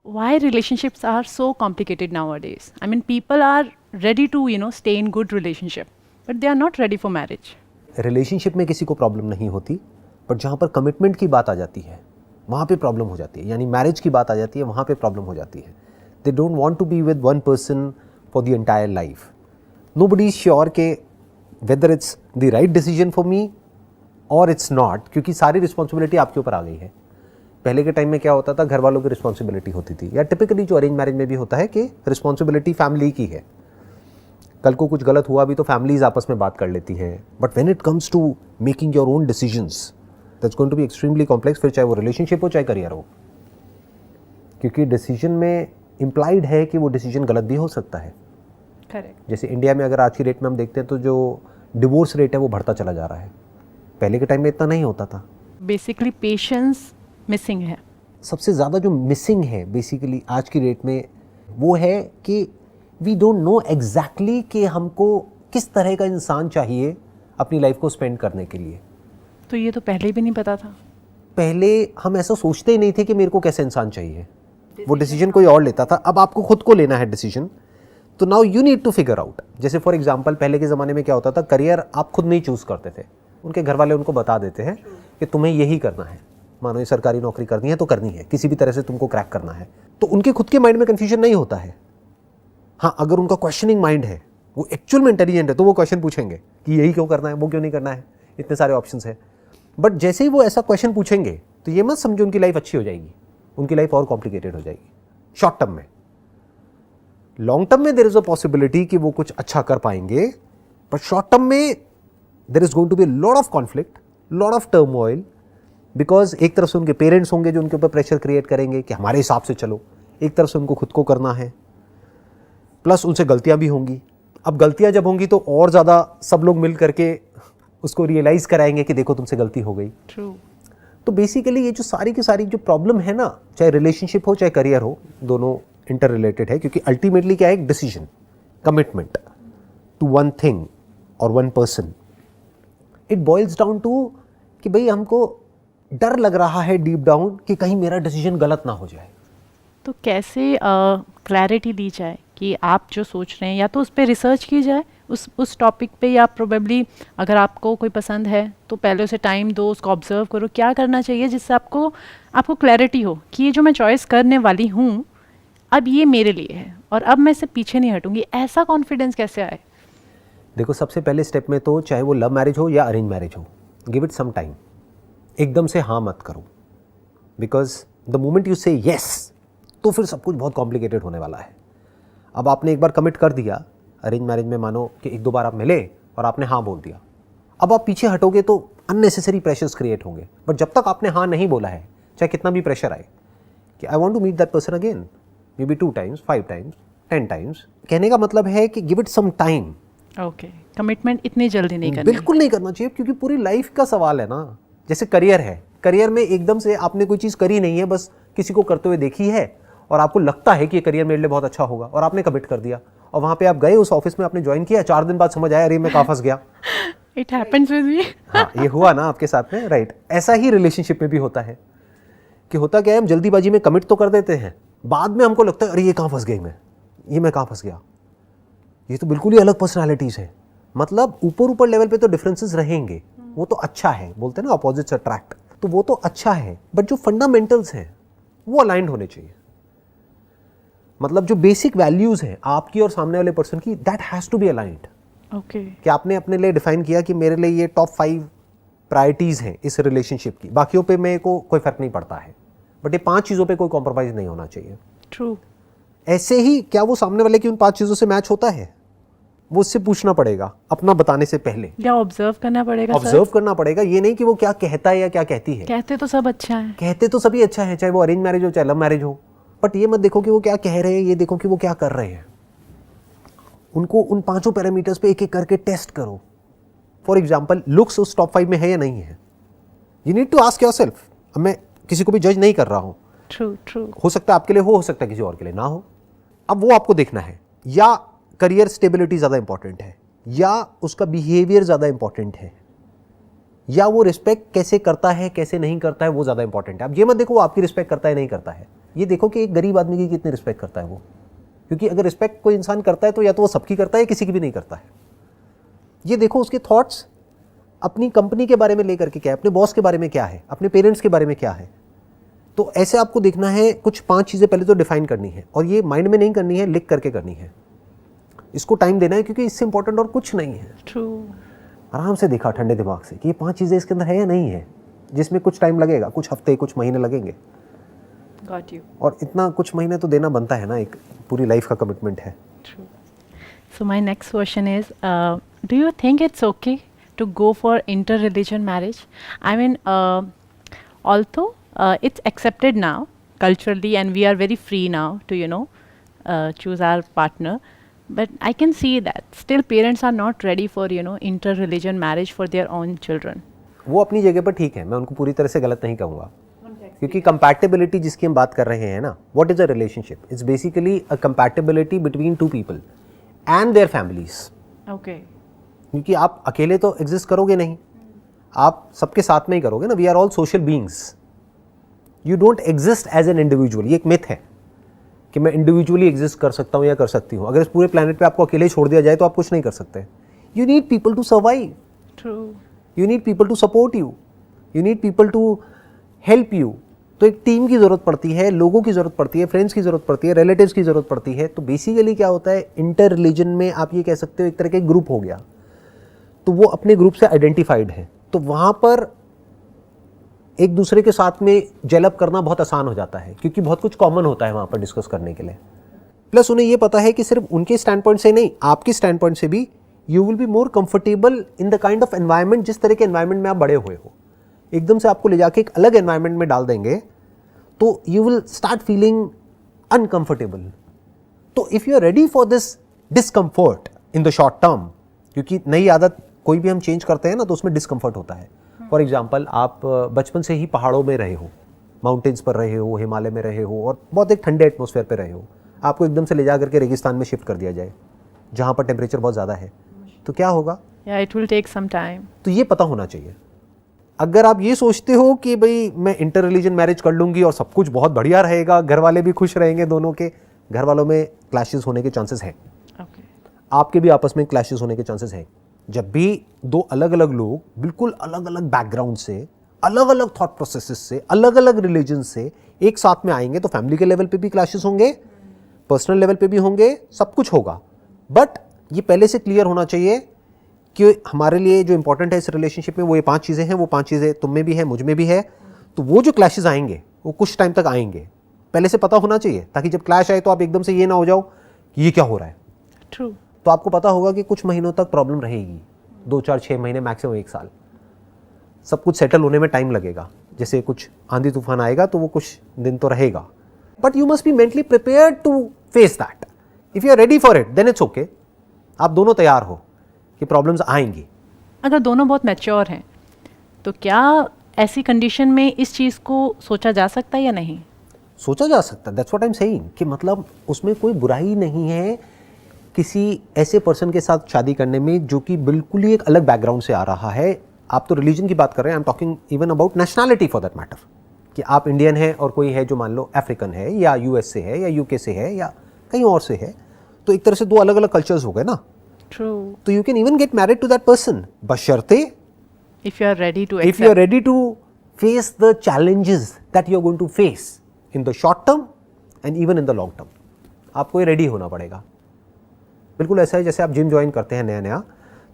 Why relationships are so complicated nowadays? I mean, people are ready to, stay in good relationship, but they are not ready for marriage. Relationship में किसी को problem नहीं होती, but जहाँ पर commitment की बात आ जाती है वहाँ पे प्रॉब्लम हो जाती है, यानी मैरिज की बात आ जाती है वहाँ पे प्रॉब्लम हो जाती है. They don't want to be with one person for the entire life. Nobody is sure के whether it's the right decision for me और इट्स नॉट, क्योंकि सारी रिस्पॉन्सिबिलिटी आपके ऊपर आ गई है. पहले के टाइम में क्या होता था, घर वालों की रिस्पॉन्सिबिलिटी होती थी, या टिपिकली जो अरेंज मैरिज में भी होता है कि रिस्पॉन्सिबिलिटी फैमिली की है. कल को कुछ गलत हुआ भी तो फैमिलीज आपस में बात कर लेती हैं. But when it comes to making your own decisions, that's going to be extremely complex. फिर चाहे वो रिलेशनशिप हो चाहे करियर हो, क्योंकि डिसीजन में इम्प्लाइड है कि वो डिसीजन गलत भी हो सकता है. करेक्ट. जैसे इंडिया में अगर आज की रेट में हम देखते हैं तो जो डिवोर्स रेट है वो बढ़ता चला जा रहा है. पहले के टाइम में इतना नहीं होता था. बेसिकली पेशेंस मिसिंग है. सबसे ज़्यादा जो मिसिंग है बेसिकली आज की डेट में वो है कि वी डोंट नो एग्जैक्टली कि हमको किस तरह का इंसान चाहिए अपनी लाइफ को स्पेंड करने के लिए. तो ये तो पहले भी नहीं पता था. पहले हम ऐसा सोचते ही नहीं थे कि मेरे को कैसे इंसान चाहिए. वो डिसीजन कोई और लेता था. अब आपको खुद को लेना है डिसीजन, तो now you need to figure out. जैसे फॉर एग्जांपल पहले के ज़माने में क्या होता था, करियर आप खुद नहीं चूज़ करते थे, उनके घर वाले उनको बता देते हैं कि तुम्हें यही करना है. मानो ये सरकारी नौकरी करनी है तो करनी है, किसी भी तरह से तुमको क्रैक करना है. तो उनके खुद के माइंड में कन्फ्यूजन नहीं होता है. हाँ, अगर उनका क्वेश्चनिंग माइंड है, वो एक्चुअल में इंटेलिजेंट है, तो वो क्वेश्चन पूछेंगे कि यही क्यों करना है, वो क्यों नहीं करना है, इतने सारे ऑप्शंस है. बट जैसे ही वो ऐसा क्वेश्चन पूछेंगे तो ये मत समझो उनकी लाइफ अच्छी हो जाएगी. उनकी लाइफ और कॉम्प्लिकेटेड हो जाएगी शॉर्ट टर्म में. लॉन्ग टर्म में देयर इज अ पॉसिबिलिटी कि वो कुछ अच्छा कर पाएंगे, बट शॉर्ट टर्म में there is going to be lot of conflict, lot of turmoil. Because एक तरफ से उनके पेरेंट्स होंगे जो उनके ऊपर प्रेशर क्रिएट करेंगे कि हमारे हिसाब से चलो, एक तरफ से उनको खुद को करना है, प्लस उनसे गलतियां भी होंगी. अब गलतियां जब होंगी तो और ज़्यादा सब लोग मिल करके उसको रियलाइज़ कराएंगे कि देखो तुमसे गलती हो गई. ट्रू. तो बेसिकली ये जो सारी की सारी जो प्रॉब्लम है ना, चाहे रिलेशनशिप हो चाहे करियर हो, दोनों इंटर रिलेटेड है. क्योंकि अल्टीमेटली क्या है, एक decision, commitment to one thing और one person. It boils down to कि भाई हमको डर लग रहा है डीप डाउन कि कहीं मेरा डिसीजन गलत ना हो जाए. तो कैसे क्लैरिटी दी जाए कि आप जो सोच रहे हैं, या तो उस पर रिसर्च की जाए उस टॉपिक पे, या प्रोबेबली अगर आपको कोई पसंद है तो पहले उसे टाइम दो, उसको ऑब्जर्व करो क्या करना चाहिए, जिससे आपको क्लैरिटी हो कि ये जो मैं चॉइस करने वाली हूँ अब ये मेरे लिए है और अब मैं इससे पीछे नहीं हटूंगी. ऐसा कॉन्फिडेंस कैसे आए? देखो, सबसे पहले स्टेप में तो चाहे वो लव मैरिज हो या अरेंज मैरिज हो, गिव इट सम टाइम. एकदम से हाँ मत करो, बिकॉज द मोमेंट यू से येस तो फिर सब कुछ बहुत कॉम्प्लिकेटेड होने वाला है. अब आपने एक बार कमिट कर दिया अरेंज मैरिज में, मानो कि एक दो बार आप मिले और आपने हाँ बोल दिया. अब आप पीछे हटोगे तो अननेसेसरी प्रेशर्स क्रिएट होंगे. बट जब तक आपने हाँ नहीं बोला है, चाहे कितना भी प्रेशर आए कि I want to meet that person again, maybe 2 times, 5 times, 10 times, कहने का मतलब है कि give it some time. Okay. Commitment इतनी जल्दी नहीं करनी. बिल्कुल नहीं करना चाहिए, क्योंकि पूरी लाइफ का सवाल है ना. जैसे करियर है, करियर में एकदम से आपने कोई चीज़ करी नहीं है, बस किसी को करते हुए देखी है और आपको लगता है कि ये करियर मेरे लिए बहुत अच्छा होगा और आपने कमिट कर दिया, और वहाँ पे आप गए उस ऑफिस में, आपने ज्वाइन किया, 4 दिन बाद समझ आया अरे मैं कहाँ फंस गया. It happens with me. हाँ, ये हुआ ना आपके साथ में, राइट. ऐसा ही रिलेशनशिप में भी होता है कि होता क्या है, हम जल्दीबाजी में कमिट तो कर देते हैं, बाद में हमको लगता है अरे ये कहाँ फंस गई मैं कहाँ फंस गया. ये तो बिल्कुल ही अलग पर्सनालिटीज़ है. मतलब ऊपर लेवल पे तो डिफरेंसेस रहेंगे, वो तो अच्छा है, बोलते हैं ना अपोजिट्स अट्रैक्ट, तो वो तो अच्छा है. बट जो फंडामेंटल्स हैं वो अलाइंड होने चाहिए. मतलब जो बेसिक वैल्यूज हैं आपकी और सामने वाले पर्सन की, that has to be aligned. Okay. कि आपने अपने लिए डिफाइन किया कि मेरे लिए ये टॉप 5 प्रायोरिटीज हैं इस रिलेशनशिप की, बाकियों पे मेरे को कोई फर्क नहीं पड़ता है, बट ये 5 चीज़ों पे कोई कॉम्प्रोमाइज़ नहीं होना चाहिए. ट्रू. ऐसे ही क्या वो सामने वाले की उन 5 चीज़ों से मैच होता है, वो उससे पूछना पड़ेगा अपना बताने से पहले. या ऑब्जर्व करना पड़ेगा. ऑब्जर्व करना पड़ेगा, ये नहीं कि वो क्या कहता है या क्या कहती है. कहते तो सब अच्छा है. कहते तो सभी अच्छा है, चाहे वो अरेंज मैरिज हो चाहे लव मैरिज हो. बट ये मत देखो कि वो क्या कह रहे हैं, ये देखो कि वो क्या कर रहे हैं. उनको उन 5 पैरामीटर्स पे एक एक करके टेस्ट करो. फॉर एग्जाम्पल, लुक्स उस टॉप 5 में है या नहीं है. You need to ask yourself. अब मैं किसी को भी जज नहीं कर रहा हूँ. ट्रू. हो सकता है आपके लिए हो सकता है किसी और के लिए ना हो. अब वो आपको देखना है, या करियर स्टेबिलिटी ज़्यादा इंपॉर्टेंट है, या उसका बिहेवियर ज़्यादा इंपॉर्टेंट है, या वो रिस्पेक्ट कैसे करता है कैसे नहीं करता है वो ज़्यादा इंपॉर्टेंट है. अब ये मत देखो वो आपकी रिस्पेक्ट करता है नहीं करता है, ये देखो कि एक गरीब आदमी की कितनी रिस्पेक्ट करता है वो, क्योंकि अगर रिस्पेक्ट कोई इंसान करता है तो या तो वो सबकी करता है या किसी की भी नहीं करता है। ये देखो उसके थॉट्स अपनी कंपनी के बारे में लेकर के क्या है, अपने बॉस के बारे में क्या है, अपने पेरेंट्स के बारे में क्या है। तो ऐसे आपको देखना है, कुछ 5 चीज़ें पहले तो डिफाइन करनी है, और ये माइंड में नहीं करनी है, लिख करके करनी है। इसको टाइम देना है, क्योंकि इससे इंपॉर्टेंट और कुछ नहीं है। ट्रू। आराम से देखा ठंडे दिमाग से कि ये 5 चीज़ें इसके अंदर है या नहीं है, जिसमें कुछ टाइम लगेगा, कुछ हफ्ते कुछ महीने लगेंगे। Got you. और इतना कुछ महीने तो देना बनता है ना, एक पूरी लाइफ का कमिटमेंट है। True. So my next question is, do you think it's okay to go for inter-religion marriage? I mean, although it's accepted now culturally, and we are very free now to choose our partner, but I can see that still parents are not ready for inter-religion marriage for their own children. वो अपनी जगह पर ठीक है, मैं उनको पूरी तरह से गलत नहीं कहूँगा, क्योंकि कंपैटिबिलिटी जिसकी हम बात कर रहे हैं ना, what is a relationship? It's basically a compatibility between 2 people and their families. Okay. क्योंकि आप अकेले तो एग्जिस्ट करोगे नहीं, आप सबके साथ में ही करोगे ना। We are all social beings, you don't exist as an individual. ये एक मिथ है कि मैं इंडिविजुअली एग्जिस्ट कर सकता हूँ या कर सकती हूँ। अगर इस पूरे प्लेनेट पे आपको अकेले छोड़ दिया जाए तो आप कुछ नहीं कर सकते। You need people to survive, True. You need people to support you, you need people to help you. तो एक टीम की ज़रूरत पड़ती है, लोगों की ज़रूरत पड़ती है, फ्रेंड्स की ज़रूरत पड़ती है, रिलेटिव्स की ज़रूरत पड़ती है। तो बेसिकली क्या होता है, इंटर रिलीजन में आप ये कह सकते हो एक तरह का ग्रुप हो गया, तो वो अपने ग्रुप से आइडेंटिफाइड है, तो वहाँ पर एक दूसरे के साथ में जेलअप करना बहुत आसान हो जाता है, क्योंकि बहुत कुछ कॉमन होता है वहाँ पर डिस्कस करने के लिए। प्लस उन्हें ये पता है कि सिर्फ उनके स्टैंड पॉइंट से नहीं, आपके स्टैंड पॉइंट से भी you will be more comfortable in the kind of environment, जिस तरह के एनवायरनमेंट में आप बड़े हुए हो। एकदम से आपको ले जाके एक अलग एनवायरनमेंट में डाल देंगे तो you will start feeling uncomfortable. तो if you are ready for this discomfort in the short term, क्योंकि नई आदत कोई भी हम चेंज करते हैं ना तो उसमें डिस्कम्फर्ट होता है। फॉर एग्जाम्पल, आप बचपन से ही पहाड़ों में रहे हो, माउंटेन्स पर रहे हो, हिमालय में रहे हो, और बहुत एक ठंडे एटमोसफेयर पर रहे हो। आपको एकदम से ले जा करके रेगिस्तान में शिफ्ट कर दिया जाए जहाँ पर टेम्परेचर बहुत ज़्यादा है, तो क्या होगा? Yeah, it will take some time. तो ये पता होना चाहिए। अगर आप ये सोचते हो कि भाई मैं इंटर रिलीजन मैरिज कर लूँगी और सब कुछ बहुत बढ़िया रहेगा, घर वाले भी खुश रहेंगे, दोनों के घर वालों में क्लैशेस होने के चांसेस हैं, Okay. आपके भी आपस में क्लैशेस होने के चांसेस हैं। जब भी 2 अलग अलग लोग बिल्कुल अलग अलग बैकग्राउंड से, अलग अलग थॉट प्रोसेसेस से, अलग अलग रिलीजन से एक साथ में आएंगे तो फैमिली के लेवल पे भी क्लैशेस होंगे, पर्सनल लेवल पे भी होंगे, सब कुछ होगा। बट ये पहले से क्लियर होना चाहिए कि हमारे लिए जो इंपॉर्टेंट है इस रिलेशनशिप में वो ये 5 चीज़ें हैं, वो 5 चीज़ें तुम में भी है, मुझ में भी है। तो वो जो क्लैशेस आएंगे वो कुछ टाइम तक आएंगे, पहले से पता होना चाहिए, ताकि जब क्लैश आए तो आप एकदम से ये ना हो जाओ कि ये क्या हो रहा है। True. तो आपको पता होगा कि कुछ महीनों तक प्रॉब्लम रहेगी, 2, 4, 6 महीने, मैक्सिमम 1 साल। सब कुछ सेटल होने में टाइम लगेगा। जैसे कुछ आंधी तूफान आएगा तो वो कुछ दिन तो रहेगा, but you must be mentally prepared to face that. If you are ready for it then it's okay. आप दोनों तैयार हो कि प्रॉब्लम्स आएंगी। अगर दोनों बहुत मैच्योर हैं तो क्या ऐसी कंडीशन में इस चीज़ को सोचा जा सकता है या नहीं? सोचा जा सकता है, that's what I am saying, कि मतलब उसमें कोई बुराई नहीं है किसी ऐसे पर्सन के साथ शादी करने में जो कि बिल्कुल ही एक अलग बैकग्राउंड से आ रहा है। आप तो रिलीजन की बात कर रहे हैं, I am talking even about nationality for that matter, कि आप इंडियन हैं और कोई है जो मान लो अफ्रीकन है या यूएस से है या यूके से है या कहीं और से है, तो एक तरह से 2 अलग अलग कल्चर्स हो गए ना। True. तो you can even get married to that person, बशर्ते If you are ready to if accept. you are ready to face the challenges that you are going to face in the short term and even in the long term, आपको ये ready होना पड़ेगा। बिल्कुल ऐसा है जैसे आप gym join करते हैं नया नया,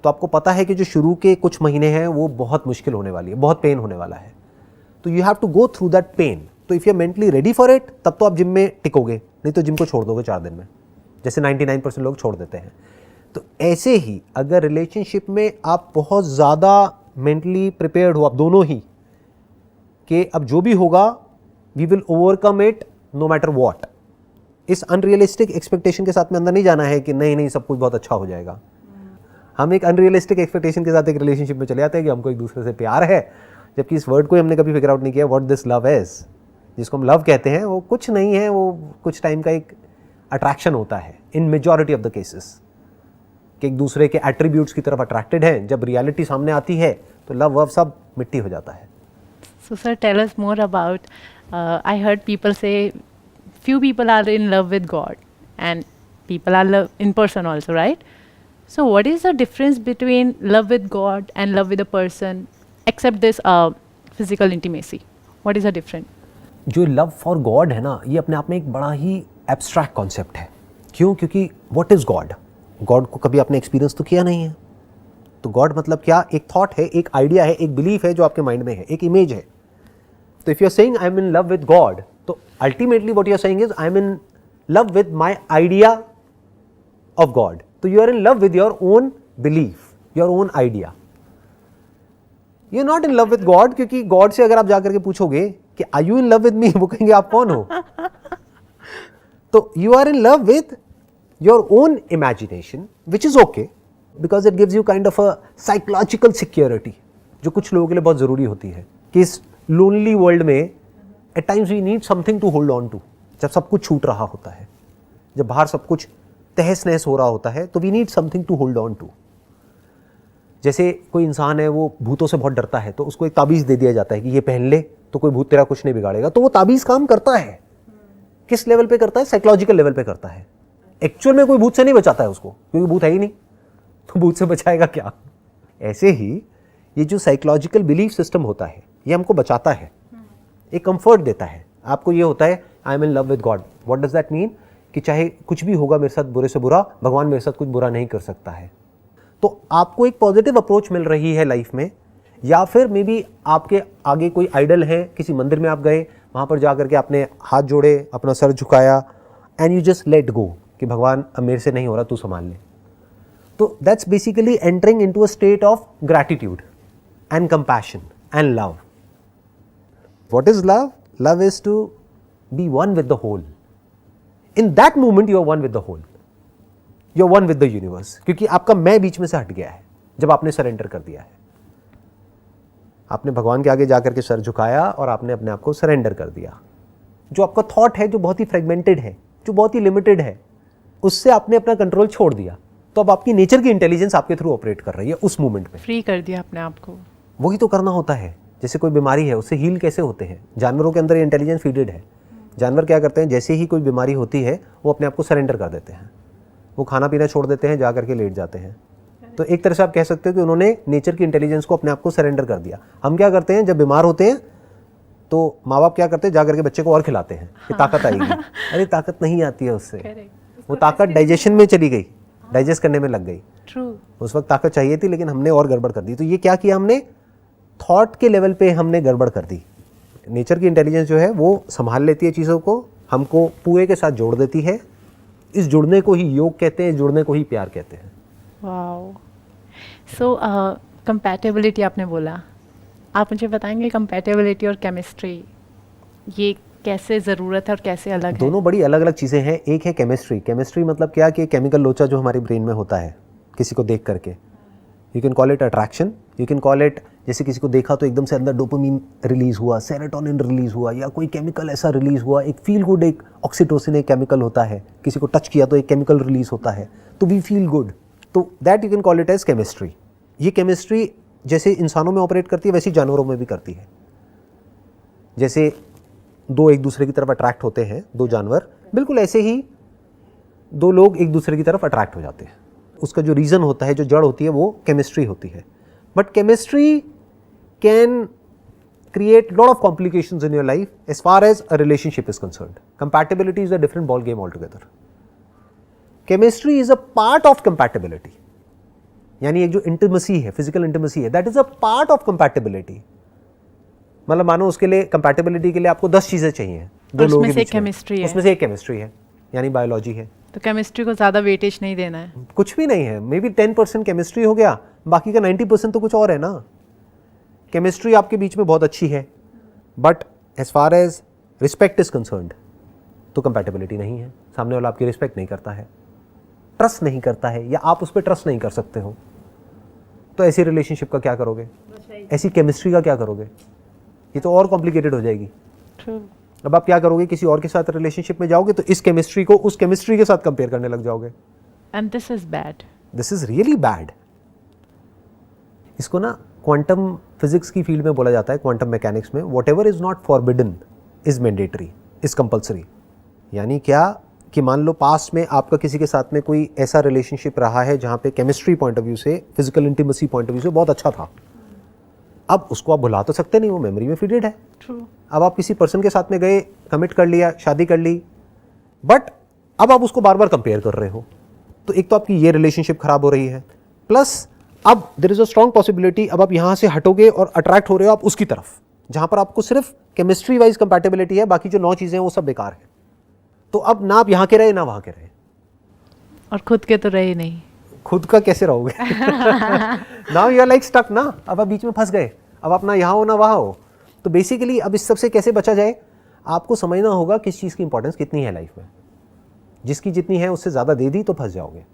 तो आपको पता है कि जो शुरू के कुछ महीने हैं वो बहुत मुश्किल होने वाली है, बहुत पेन होने वाला है, तो you have to go through that pain. तो if you are mentally ready for it तब तो आप जिम में टिकोगे, नहीं तो जिम को छोड़ दोगे 4 दिन में, जैसे 99% लोग छोड़ देते हैं। तो ऐसे ही अगर रिलेशनशिप में आप बहुत ज़्यादा मेंटली प्रिपेयर्ड हो, आप दोनों ही, कि अब जो भी होगा we will overcome it no matter what, इस अनरियलिस्टिक एक्सपेक्टेशन के साथ में अंदर नहीं जाना है कि नहीं नहीं सब कुछ बहुत अच्छा हो जाएगा। हम एक अनरियलिस्टिक एक्सपेक्टेशन के साथ एक रिलेशनशिप में चले जाते हैं कि हमको एक दूसरे से प्यार है, जबकि इस वर्ड को हमने कभी फिगर आउट नहीं किया व्हाट दिस लव इज। जिसको हम लव कहते हैं वो कुछ नहीं है, वो कुछ टाइम का एक अट्रैक्शन होता है इन मेजॉरिटी ऑफ द केसेस, कि एक दूसरे के एट्रीब्यूट्स की तरफ अट्रैक्टेड है। जब रियलिटी सामने आती है तो लव वव सब मिट्टी हो जाता है। So sir, tell us more about, I heard people say few people are in love with God, and people are love in person also, right? So what is the difference between love with God and love with a person, except this physical intimacy? What is the difference? जो love for God है ना, ये अपने आप में एक बड़ा ही abstract concept है. क्यों? क्योंकि व्हाट इज गॉड? गॉड को कभी आपने एक्सपीरियंस तो किया नहीं है. तो गॉड मतलब क्या? एक थॉट है, एक आइडिया है, एक बिलीफ है जो आपके माइंड में है, एक इमेज है. तो if you are saying I am in love with God, तो ultimately what you are saying is I am in love with my idea of God. तो you are in love with your own belief, your own idea. You are not in love with God, क्योंकि God से अगर आप जाकर के पूछोगे कि are you in love with me, वो कहेंगे आप कौन हो. तो you are in love with your own imagination, which is okay, because it gives you kind of a psychological security, जो कुछ लोगों के लिए बहुत जरूरी होती है. कि इस लोनली वर्ल्ड में at times we need something to hold on to. जब सब कुछ छूट रहा होता है, जब बाहर सब कुछ तहस नहस हो रहा होता है, तो we need something to hold on to. जैसे कोई इंसान है, वो भूतों से बहुत डरता है, तो उसको एक ताबीज़ दे दिया जाता है कि ये पहन ले तो कोई भूत तेरा कुछ नहीं बिगाड़ेगा. तो वो ताबीज़ काम करता है. किस लेवल पे करता है? साइकोलॉजिकल लेवल पे करता है. एक्चुअल में कोई भूत से नहीं बचाता है उसको, क्योंकि भूत है ही नहीं, तो भूत से बचाएगा क्या. ऐसे ही ये जो साइकोलॉजिकल बिलीफ सिस्टम होता है, ये हमको बचाता है, एक कंफर्ट देता है. आपको ये होता है आई am in love with God. What does that mean? कि चाहे कुछ भी होगा मेरे साथ, बुरे से बुरा, भगवान मेरे साथ कुछ बुरा नहीं कर सकता है. तो आपको एक पॉजिटिव अप्रोच मिल रही है लाइफ में. या फिर मे बी आपके आगे कोई आइडल है, किसी मंदिर में आप गए, वहाँ पर जा करके आपने हाथ जोड़े, अपना सर झुकाया, and you just let go कि भगवान अब मेरे से नहीं हो रहा, तू संभाल ले. तो that's basically entering into a state of gratitude and compassion and love. What is love? Love is to be one with the whole. In that moment you are one with the whole, you are one with the universe. क्योंकि आपका मैं बीच में से हट गया है जब आपने सरेंडर कर दिया है. आपने भगवान के आगे जाकर के सर झुकाया और आपने अपने आप को सरेंडर कर दिया. जो आपका थॉट है, जो बहुत ही फ्रेगमेंटेड है, जो बहुत ही लिमिटेड है, उससे आपने अपना कंट्रोल छोड़ दिया. तो अब आपकी नेचर की इंटेलिजेंस आपके थ्रू ऑपरेट कर रही है उस मोमेंट में. फ्री कर दिया अपने आप को. वही तो करना होता है. जैसे कोई बीमारी है, उससे हील कैसे होते हैं? जानवरों के अंदर ये इंटेलिजेंस फीडेड है. जानवर क्या करते हैं? जैसे ही कोई बीमारी होती है, वो अपने आप को सरेंडर कर देते हैं. वो खाना पीना छोड़ देते हैं, जा करके लेट जाते हैं. तो एक तरह से आप कह सकते हो कि उन्होंने नेचर की इंटेलिजेंस को अपने आप को सरेंडर कर दिया. हम क्या करते हैं? जब बीमार होते हैं तो माँ बाप क्या करते हैं? जा करके बच्चे को और खिलाते हैं कि ताकत आएगी. अरे ताकत नहीं आती है उससे. वो ताकत डाइजेशन में चली गई, डाइजेस्ट करने में लग गई. उस वक्त ताकत चाहिए थी, लेकिन हमने और गड़बड़ कर दी. तो ये क्या किया हमने? थॉट के लेवल पे हमने गड़बड़ कर दी. नेचर की इंटेलिजेंस जो है वो संभाल लेती है चीज़ों को, हमको पूरे के साथ जोड़ देती है. इस जुड़ने को ही योग कहते हैं, जुड़ने को ही प्यार कहते हैं. वाओ. सो कंपैटिबिलिटी आपने बोला, आप मुझे बताएंगे कंपैटिबिलिटी और केमिस्ट्री ये कैसे ज़रूरत है और कैसे अलग है? दोनों बड़ी अलग अलग चीज़ें हैं. एक है केमिस्ट्री. केमिस्ट्री मतलब क्या? कि केमिकल लोचा जो हमारे ब्रेन में होता है किसी को देख करके. You can call it attraction, you can call it, जैसे किसी को देखा तो एकदम से अंदर डोपामिन रिलीज़ हुआ, सेरोटोनिन रिलीज़ हुआ, या कोई केमिकल ऐसा रिलीज़ हुआ, एक फील गुड, एक ऑक्सीटोसिन एक केमिकल होता है. किसी को टच किया तो एक केमिकल रिलीज़ होता है, तो वी फील गुड. तो that you can call it as chemistry. ये केमिस्ट्री जैसे इंसानों में ऑपरेट करती है, वैसे जानवरों में भी करती है. जैसे दो एक दूसरे की तरफ अट्रैक्ट होते हैं, दो जानवर, बिल्कुल ऐसे ही दो लोग एक दूसरे की तरफ अट्रैक्ट हो जाते हैं. उसका जो रीज़न होता है, जो जड़ होती है, वो केमिस्ट्री होती है. But chemistry can create lot of complications in your life as far as a relationship is concerned. Compatibility is a different ball game altogether. Chemistry is a part of compatibility. यानी एक जो intimacy है, physical intimacy है, that is a part of compatibility. मतलब मानो उसके लिए, compatibility के लिए आपको 10 चीजें चाहिए, दो लोगों के बीच में, उसमें से एक केमिस्ट्री है, यानी बायोलॉजी है. तो केमिस्ट्री को ज़्यादा वेटेज नहीं देना है. कुछ भी नहीं है. मे बी 10% केमिस्ट्री हो गया, बाकी का 90% तो कुछ और है ना. केमिस्ट्री आपके बीच में बहुत अच्छी है, but as far as respect is concerned तो कंपैटिबिलिटी नहीं है. सामने वाला आपकी रिस्पेक्ट नहीं करता है, ट्रस्ट नहीं करता है, या आप उस पर ट्रस्ट नहीं कर सकते हो. तो ऐसी रिलेशनशिप का क्या करोगे? ऐसी केमिस्ट्री का क्या करोगे? ये तो और कॉम्प्लिकेटेड हो जाएगी. अब आप क्या करोगे? किसी और के साथ रिलेशनशिप में जाओगे तो इस केमिस्ट्री को उस केमिस्ट्री के साथ कंपेयर करने लग जाओगे. And this is bad. This is really bad. इसको ना क्वांटम फिजिक्स की फील्ड में बोला जाता है, क्वांटम मैकेनिक्स में, what ever is not forbidden is mandatory, is compulsory. यानी क्या कि मान लो पास्ट में आपका किसी के साथ में कोई ऐसा रिलेशनशिप रहा है जहाँ पे केमिस्ट्री पॉइंट ऑफ व्यू से, physical intimacy point of view से बहुत अच्छा था। अब उसको आप भुला तो सकते नहीं, वो मेमोरी में फीडेड है। True. अब आप किसी पर्सन के साथ में गए, कमिट कर लिया, शादी कर ली, बट अब आप उसको बार बार कंपेयर कर रहे हो, तो एक तो आपकी ये रिलेशनशिप खराब हो रही है, प्लस अब there is a strong possibility अब आप यहाँ से हटोगे और अट्रैक्ट हो रहे हो आप उसकी तरफ, जहाँ पर आपको सिर्फ केमिस्ट्री वाइज कंपैटिबिलिटी है, बाकी जो 9 चीज़ें हैं वो सब बेकार है। तो अब ना आप यहाँ के रहे ना वहाँ के रहे, और खुद के तो रहे नहीं। खुद का कैसे रहोगे? Now you are like stuck ना, अब आप बीच में फंस गए, अब आप ना यहाँ हो ना वहाँ हो। तो बेसिकली अब इस सब से कैसे बचा जाए, आपको समझना होगा किस चीज़ की इंपॉर्टेंस कितनी है लाइफ में। जिसकी जितनी है उससे ज़्यादा दे दी तो फंस जाओगे।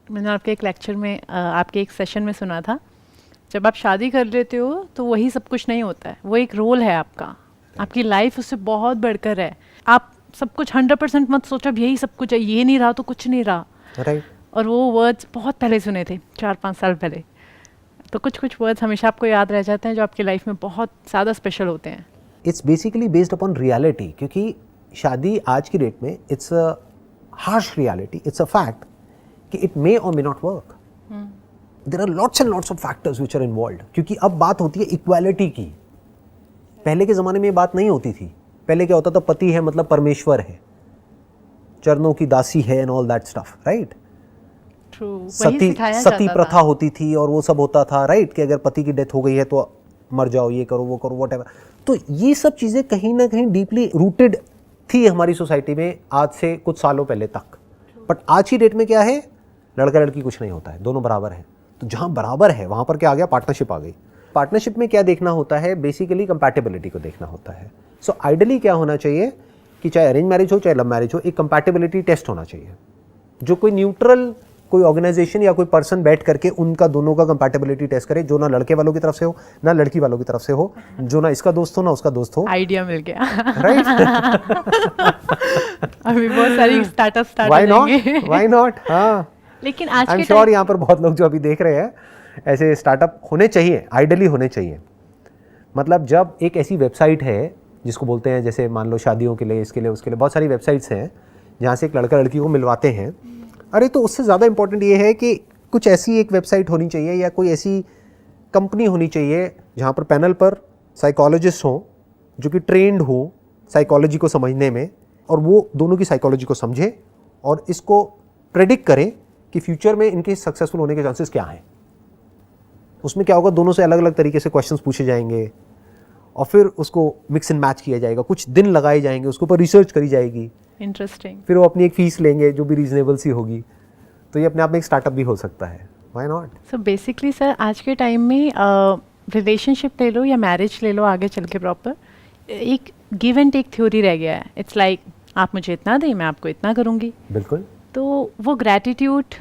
मैंने आपके एक लेक्चर में आपके एक सेशन में सुना था, जब आप शादी कर लेते हो तो वही सब कुछ नहीं होता है, वो एक रोल है आपका, आपकी लाइफ उससे बहुत बढ़कर है। आप सब कुछ 100% मत सोचो अब यही सब कुछ है, ये नहीं रहा तो कुछ नहीं रहा। राइट। और वो वर्ड्स बहुत पहले सुने थे, 4-5 साल पहले। तो कुछ कुछ वर्ड्स हमेशा आपको याद रह जाते हैं जो आपकी लाइफ में बहुत ज़्यादा स्पेशल होते हैं। It's basically based upon reality, क्योंकि शादी आज की डेट में it's a harsh reality, it's a fact कि इट मे और may not work. There are lots and lots of factors which are involved, क्योंकि अब बात होती है इक्वालिटी की। पहले के ज़माने में ये बात नहीं होती थी। पहले क्या होता था, पति है मतलब परमेश्वर है, चरणों की दासी है and all that stuff, right. सती प्रथा होती थी और वो सब होता था, राइट, कि अगर पति की डेथ हो गई है तो मर जाओ, ये करो वो करो, व्हाटएवर। तो ये सब चीज़ें कहीं ना कहीं डीपली रूटेड थी हमारी सोसाइटी में आज से कुछ सालों पहले तक। बट आज की डेट में क्या है, लड़का लड़की कुछ नहीं होता है, दोनों बराबर हैं। तो जहाँ बराबर है वहाँ पर क्या आ गया, पार्टनरशिप आ गई। पार्टनरशिप में क्या देखना होता है, बेसिकली कंपैटिबिलिटी को देखना होता है। सो आइडियली क्या होना चाहिए कि चाहे अरेंज मैरिज हो चाहे लव मैरिज हो, एक कंपैटिबिलिटी टेस्ट होना चाहिए, जो कोई न्यूट्रल कोई ऑर्गेनाइजेशन या कोई पर्सन बैठ करके उनका दोनों का कंपैटिबिलिटी टेस्ट करे, जो ना लड़के वालों की तरफ से हो ना लड़की वालों की तरफ से हो, जो ना इसका दोस्त हो ना उसका दोस्त हो। आइडिया मिल गया, राइट। अभी बहुत सारी startup start why not, why not. हाँ, लेकिन आज आई एम के श्योर यहाँ पर बहुत लोग जो अभी देख रहे हैं, ऐसे स्टार्टअप होने चाहिए, आइडियली होने चाहिए। मतलब जब एक ऐसी वेबसाइट है जिसको बोलते हैं, जैसे मान लो शादियों के लिए, इसके लिए उसके लिए बहुत सारी वेबसाइट्स हैं जहाँ से एक लड़का लड़की को मिलवाते हैं। अरे तो उससे ज़्यादा इंपॉर्टेंट ये है कि कुछ ऐसी एक वेबसाइट होनी चाहिए या कोई ऐसी कंपनी होनी चाहिए जहाँ पर पैनल पर साइकोलॉजिस्ट हों जो कि ट्रेंड हो साइकोलॉजी को समझने में, और वो दोनों की साइकोलॉजी को समझे और इसको प्रेडिक्ट करें कि फ्यूचर में इनके सक्सेसफुल होने के चांसेस क्या हैं। उसमें क्या होगा, दोनों से अलग अलग तरीके से क्वेश्चंस पूछे जाएंगे और फिर उसको मिक्स एंड मैच किया जाएगा, कुछ दिन लगाए जाएंगे, उसके ऊपर रिसर्च करी जाएगी। इंटरेस्टिंग। फिर वो अपनी एक फीस लेंगे जो भी रीजनेबल सी होगी। तो ये अपने आप में एक स्टार्टअप भी हो सकता है, why not. So basically sir, आज के टाइम में रिलेशनशिप ले लो या मैरिज ले लो, आगे चल के प्रॉपर एक गिव एंड टेक थ्योरी रह गया है। इट्स लाइक आप मुझे इतना दें, मैं आपको इतना करूँगी। बिल्कुल। तो वो ग्रैटिट्यूड,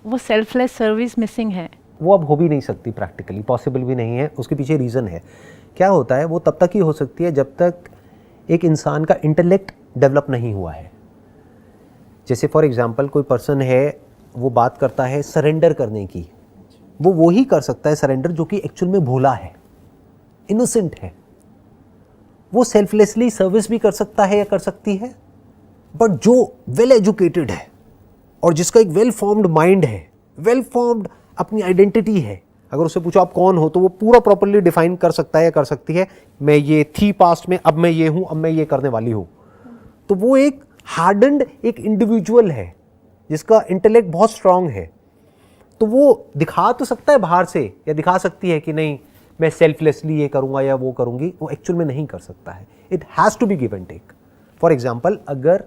वो सेल्फलेस सर्विस मिसिंग है। वो अब हो भी नहीं सकती, प्रैक्टिकली पॉसिबल भी नहीं है। उसके पीछे रीज़न है, क्या होता है, वो तब तक ही हो सकती है जब तक एक इंसान का इंटेलेक्ट डेवलप नहीं हुआ है। जैसे फॉर एग्जांपल कोई पर्सन है, वो बात करता है सरेंडर करने की, वो ही कर सकता है सरेंडर जो कि एक्चुअल में भोला है, इनोसेंट है। वो सेल्फलेसली सर्विस भी कर सकता है या कर सकती है। बट जो वेल एजुकेटेड है और जिसका एक वेल फॉर्म्ड माइंड है, वेल फॉर्म्ड अपनी आइडेंटिटी है, अगर उससे पूछो आप कौन हो, तो वो पूरा प्रॉपर्ली डिफाइन कर सकता है या कर सकती है, मैं ये थी पास्ट में, अब मैं ये हूँ, अब मैं ये करने वाली हूँ। तो वो एक हार्डन्ड एक इंडिविजुअल है जिसका इंटेलेक्ट बहुत स्ट्रांग है। तो वो दिखा तो सकता है बाहर से, या दिखा सकती है कि नहीं मैं सेल्फलेसली ये करूँगा या वो करूँगी, वो एक्चुअल में नहीं कर सकता है। It has to be give and take. For example, अगर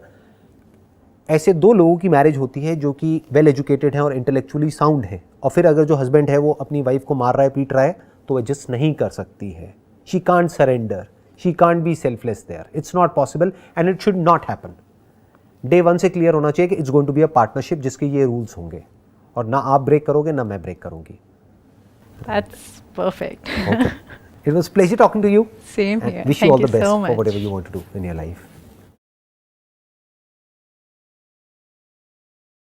ऐसे दो लोगों की मैरिज होती है जो कि वेल एजुकेटेड हैं और इंटेलेक्चुअली साउंड है, और फिर अगर जो हस्बैंड है वो अपनी वाइफ को मार रहा है, पीट रहा है, तो एडजस्ट नहीं कर सकती है। She can't surrender, she can't be selfless there, it's not possible and it should not happen. Day one से क्लियर होना चाहिए कि it's going to be a partnership जिसके ये रूल्स होंगे, और ना आप ब्रेक करोगे ना मैं ब्रेक करूंगी। That's perfect. Okay. It was a pleasure talking to you. Same and here. wish you Thank all the you best so for much. whatever you want to do in your life.